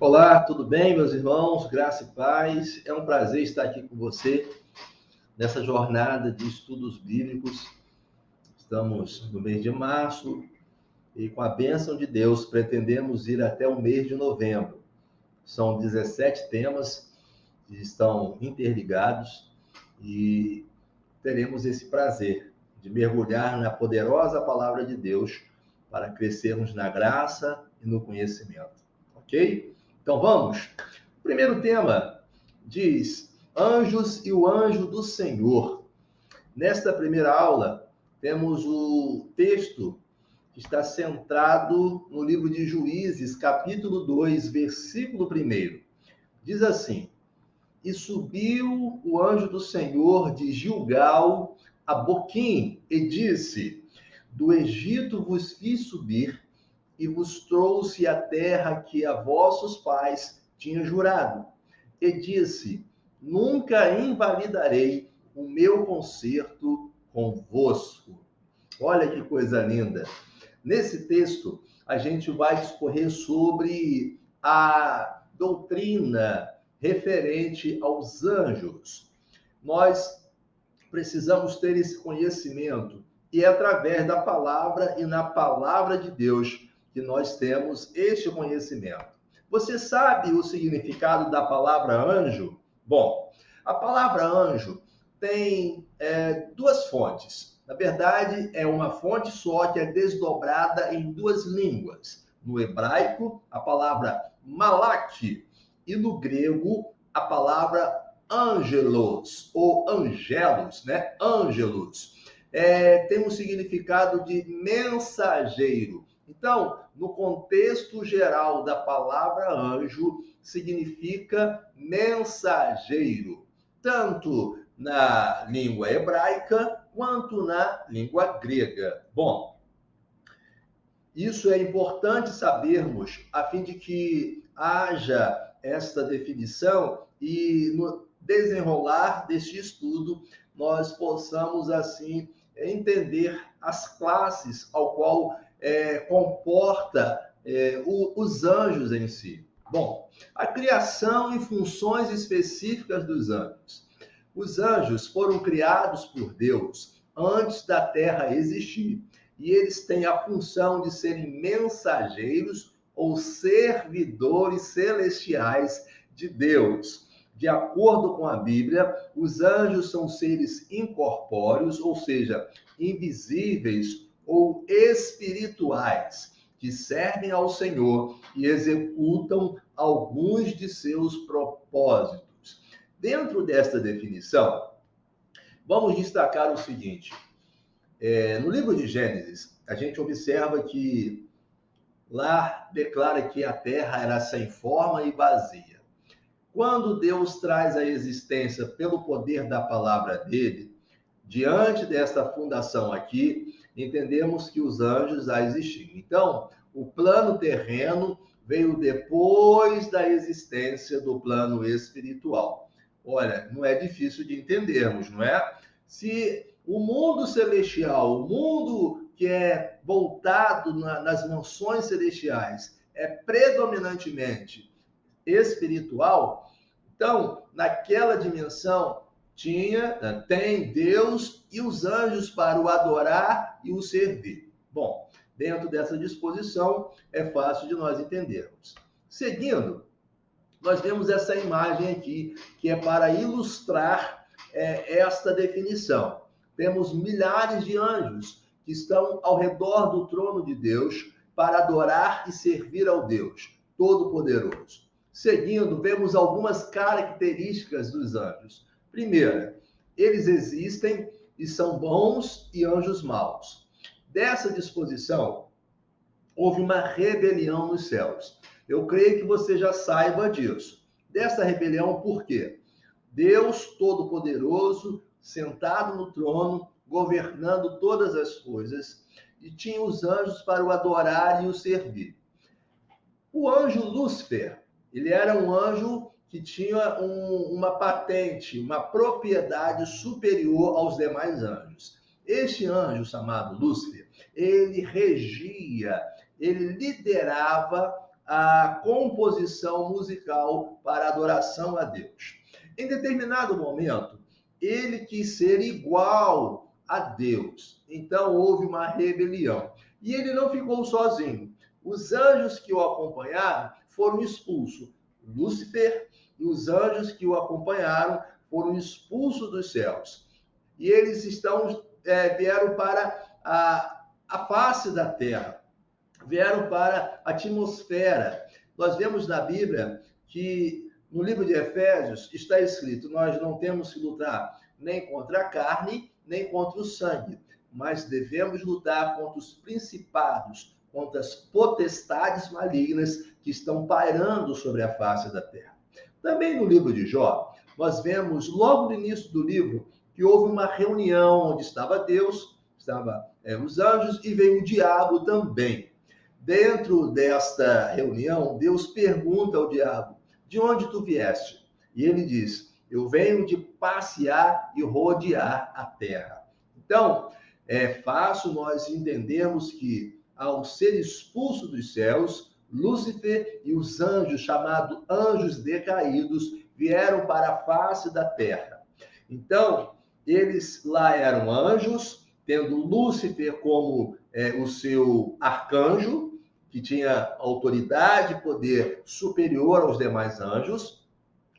Olá, tudo bem, meus irmãos? Graça e paz. É um prazer estar aqui com você nessa jornada de estudos bíblicos. Estamos no mês de março e, com a bênção de Deus, pretendemos ir até o mês de novembro. São 17 temas que estão interligados e teremos esse prazer de mergulhar na poderosa palavra de Deus para crescermos na graça e no conhecimento. Ok? Então vamos? O primeiro tema diz: Anjos e o anjo do Senhor. Nesta primeira aula, temos o texto que está centrado no livro de Juízes, capítulo 2, versículo 1. Diz assim: E subiu o anjo do Senhor de Gilgal a Boquim, e disse: Do Egito vos fiz subir, e vos trouxe a terra que a vossos pais tinha jurado. E disse: Nunca invalidarei o meu concerto convosco. Olha que coisa linda. Nesse texto, a gente vai discorrer sobre a doutrina referente aos anjos. Nós precisamos ter esse conhecimento, e é através da palavra e na palavra de Deus que nós temos este conhecimento. Você sabe o significado da palavra anjo? Bom, a palavra anjo tem duas fontes. Na verdade, é uma fonte só que é desdobrada em duas línguas. No hebraico, a palavra malak, e no grego, a palavra angelos, ou angelos, né? Angelos. Tem um significado de mensageiro. Então, no contexto geral da palavra anjo, significa mensageiro, tanto na língua hebraica quanto na língua grega. Bom, isso é importante sabermos, a fim de que haja esta definição e no desenrolar deste estudo nós possamos, assim, entender as classes ao qual comporta os anjos em si. Bom, a criação e funções específicas dos anjos. Os anjos foram criados por Deus antes da terra existir, e eles têm a função de serem mensageiros ou servidores celestiais de Deus. De acordo com a Bíblia, os anjos são seres incorpóreos, ou seja, invisíveis ou espirituais, que servem ao Senhor e executam alguns de seus propósitos. Dentro desta definição, vamos destacar o seguinte: no livro de Gênesis, a gente observa que lá declara que a terra era sem forma e vazia. Quando Deus traz a existência pelo poder da palavra dele, diante desta fundação aqui, entendemos que os anjos já existiam. Então, o plano terreno veio depois da existência do plano espiritual. Olha, não é difícil de entendermos, não é? Se o mundo celestial, o mundo que é voltado nas mansões celestiais, é predominantemente espiritual, então, naquela dimensão, tem Deus e os anjos para o adorar e o servir. Bom, dentro dessa disposição, é fácil de nós entendermos. Seguindo, nós temos essa imagem aqui, que é para ilustrar esta definição. Temos milhares de anjos que estão ao redor do trono de Deus para adorar e servir ao Deus Todo-Poderoso. Seguindo, vemos algumas características dos anjos. Primeira, eles existem e são bons e anjos maus. Dessa disposição, houve uma rebelião nos céus. Eu creio que você já saiba disso. Dessa rebelião, por quê? Deus Todo-Poderoso, sentado no trono, governando todas as coisas, e tinha os anjos para o adorar e o servir. O anjo Lúcifer, ele era um anjo que tinha uma patente, uma propriedade superior aos demais anjos. Este anjo, chamado Lúcifer, ele regia, ele liderava a composição musical para adoração a Deus. Em determinado momento, ele quis ser igual a Deus. Então houve uma rebelião. E ele não ficou sozinho. Os anjos que o acompanharam foram expulsos. Lúcifer e os anjos que o acompanharam foram expulsos dos céus. E eles vieram para a face da terra, vieram para a atmosfera. Nós vemos na Bíblia que no livro de Efésios está escrito: nós não temos que lutar nem contra a carne, nem contra o sangue, mas devemos lutar contra os principados, contra as potestades malignas que estão pairando sobre a face da terra. Também no livro de Jó, nós vemos logo no início do livro que houve uma reunião onde estava Deus, estavam os anjos e veio o diabo também. Dentro desta reunião, Deus pergunta ao diabo: de onde tu vieste? E ele diz: eu venho de passear e rodear a terra. Então, é fácil nós entendermos que, ao ser expulso dos céus, Lúcifer e os anjos, chamados anjos decaídos, vieram para a face da terra. Então, eles lá eram anjos, tendo Lúcifer como o seu arcanjo, que tinha autoridade e poder superior aos demais anjos.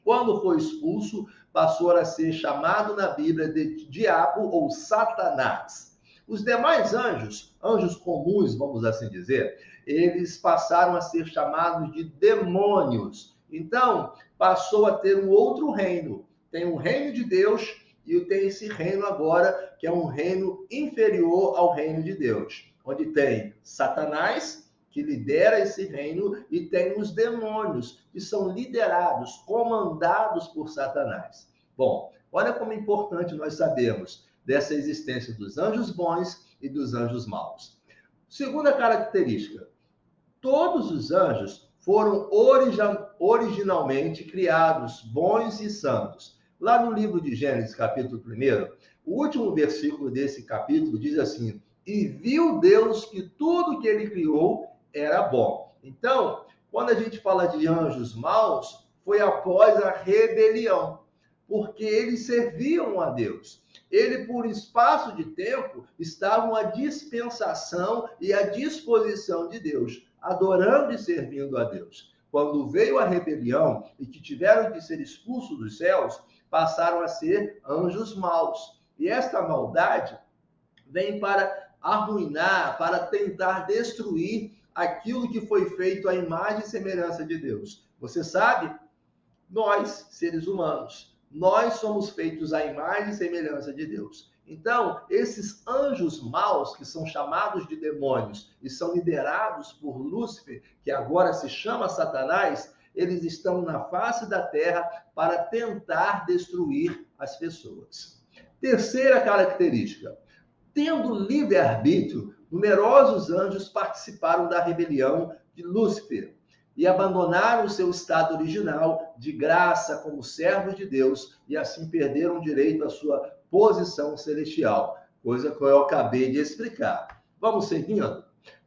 Quando foi expulso, passou a ser chamado na Bíblia de diabo ou Satanás. Os demais anjos, anjos comuns, vamos assim dizer, eles passaram a ser chamados de demônios. Então, passou a ter um outro reino. Tem o reino de Deus e tem esse reino agora, que é um reino inferior ao reino de Deus, onde tem Satanás, que lidera esse reino, e tem os demônios, que são liderados, comandados por Satanás. Bom, olha como é importante nós sabermos dessa existência dos anjos bons e dos anjos maus. Segunda característica: todos os anjos foram originalmente criados bons e santos. Lá no livro de Gênesis, capítulo 1, o último versículo desse capítulo diz assim: e viu Deus que tudo que ele criou era bom. Então, quando a gente fala de anjos maus, foi após a rebelião, porque eles serviam a Deus. Ele, por espaço de tempo, estavam à dispensação e à disposição de Deus, adorando e servindo a Deus. Quando veio a rebelião e que tiveram que ser expulsos dos céus, passaram a ser anjos maus. E esta maldade vem para arruinar, para tentar destruir aquilo que foi feito à imagem e semelhança de Deus. Você sabe? Nós, seres humanos, nós somos feitos à imagem e semelhança de Deus. Então, esses anjos maus, que são chamados de demônios e são liderados por Lúcifer, que agora se chama Satanás, eles estão na face da terra para tentar destruir as pessoas. Terceira característica: tendo livre-arbítrio, numerosos anjos participaram da rebelião de Lúcifer e abandonaram o seu estado original de graça como servos de Deus e assim perderam o direito à sua posição celestial, coisa que eu acabei de explicar. Vamos seguindo?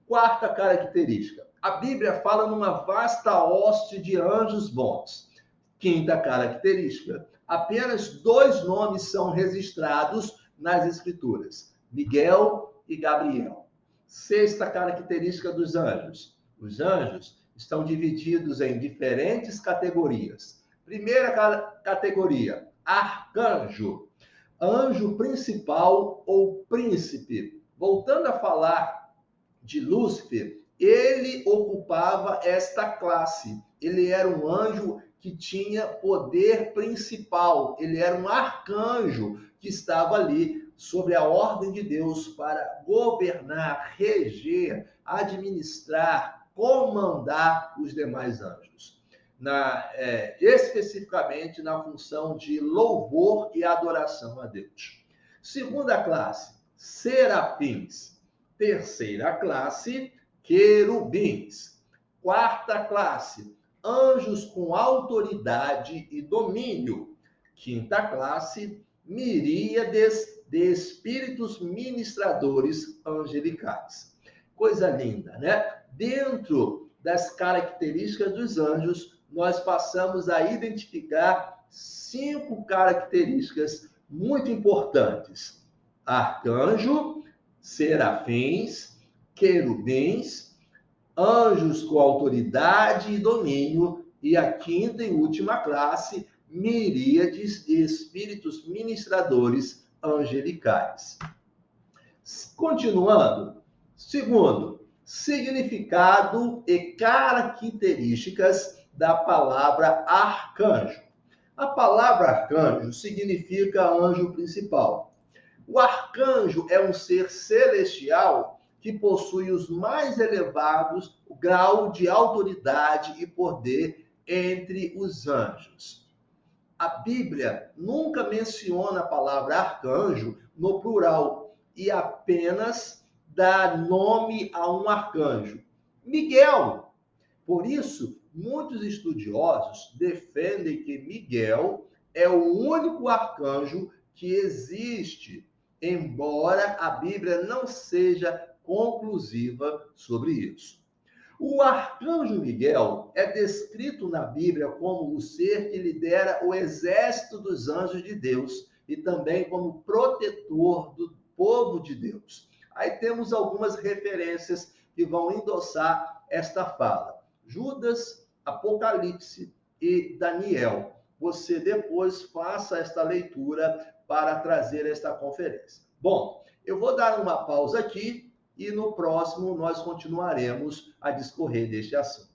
Quarta característica: a Bíblia fala numa vasta hoste de anjos bons. Quinta característica: apenas 2 nomes são registrados nas Escrituras: Miguel e Gabriel. Sexta característica dos anjos: os anjos estão divididos em diferentes categorias. Primeira categoria: arcanjo, anjo principal ou príncipe. Voltando a falar de Lúcifer, ele ocupava esta classe. Ele era um anjo que tinha poder principal. Ele era um arcanjo que estava ali sobre a ordem de Deus para governar, reger, administrar, comandar os demais anjos. Especificamente na função de louvor e adoração a Deus. Segunda classe: serafins. Terceira classe: querubins. Quarta classe: anjos com autoridade e domínio. Quinta classe: miríades de espíritos ministradores angelicais. Coisa linda, né? Dentro das características dos anjos, nós passamos a identificar 5 características muito importantes: arcanjo, serafins, querubins, anjos com autoridade e domínio, e a quinta e última classe, miríades de espíritos ministradores angelicais. Continuando, segundo, significado e características da palavra arcanjo. A palavra arcanjo significa anjo principal. O arcanjo é um ser celestial que possui os mais elevados graus de autoridade e poder entre os anjos. A Bíblia nunca menciona a palavra arcanjo no plural e apenas dá nome a um arcanjo, Miguel. Por isso, muitos estudiosos defendem que Miguel é o único arcanjo que existe, embora a Bíblia não seja conclusiva sobre isso. O arcanjo Miguel é descrito na Bíblia como o ser que lidera o exército dos anjos de Deus e também como protetor do povo de Deus. Aí temos algumas referências que vão endossar esta fala. Judas, Apocalipse e Daniel. Você depois faça esta leitura para trazer esta conferência. Bom, eu vou dar uma pausa aqui e no próximo nós continuaremos a discorrer deste assunto.